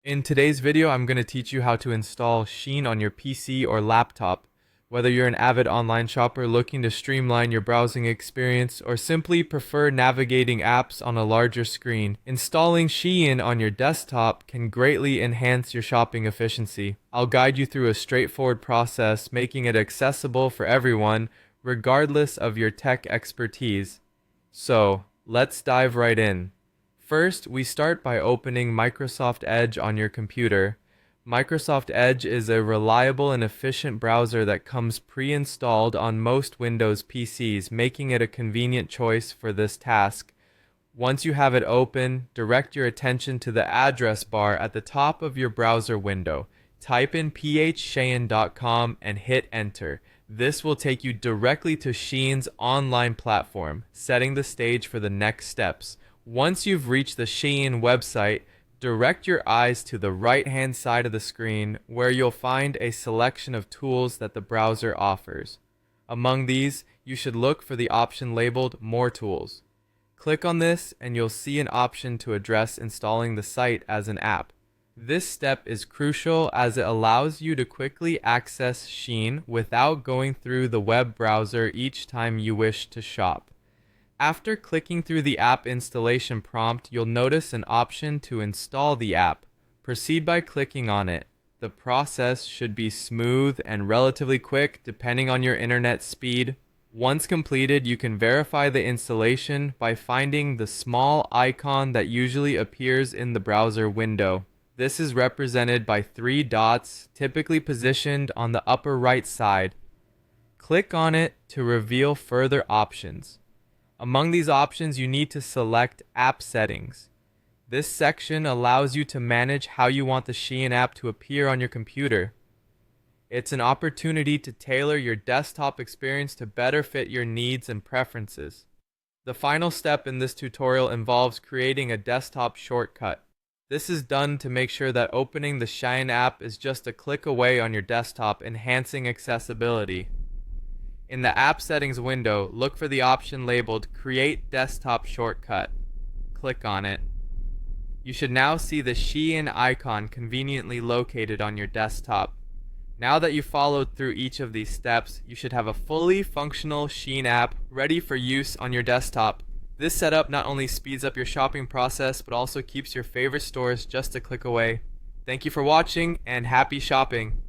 In today's video, I'm going to teach you how to install SHEIN on your PC or laptop. Whether you're an avid online shopper looking to streamline your browsing experience or simply prefer navigating apps on a larger screen, installing SHEIN on your desktop can greatly enhance your shopping efficiency. I'll guide you through a straightforward process, making it accessible for everyone, regardless of your tech expertise. So, let's dive right in. First, we start by opening Microsoft Edge on your computer. Microsoft Edge is a reliable and efficient browser that comes pre-installed on most Windows PCs, making it a convenient choice for this task. Once you have it open, direct your attention to the address bar at the top of your browser window. Type in phshein.com and hit enter. This will take you directly to SHEIN's online platform, setting the stage for the next steps. Once you've reached the SHEIN website, direct your eyes to the right-hand side of the screen where you'll find a selection of tools that the browser offers. Among these, you should look for the option labeled More Tools. Click on this and you'll see an option to address installing the site as an app. This step is crucial as it allows you to quickly access SHEIN without going through the web browser each time you wish to shop. After clicking through the app installation prompt, you'll notice an option to install the app. Proceed by clicking on it. The process should be smooth and relatively quick depending on your internet speed. Once completed, you can verify the installation by finding the small icon that usually appears in the browser window. This is represented by 3 dots, typically positioned on the upper right side. Click on it to reveal further options. Among these options, you need to select App Settings. This section allows you to manage how you want the SHEIN app to appear on your computer. It's an opportunity to tailor your desktop experience to better fit your needs and preferences. The final step in this tutorial involves creating a desktop shortcut. This is done to make sure that opening the SHEIN app is just a click away on your desktop, enhancing accessibility. In the App Settings window, look for the option labeled Create Desktop Shortcut. Click on it. You should now see the SHEIN icon conveniently located on your desktop. Now that you've followed through each of these steps, you should have a fully functional SHEIN app ready for use on your desktop. This setup not only speeds up your shopping process, but also keeps your favorite stores just a click away. Thank you for watching, and happy shopping!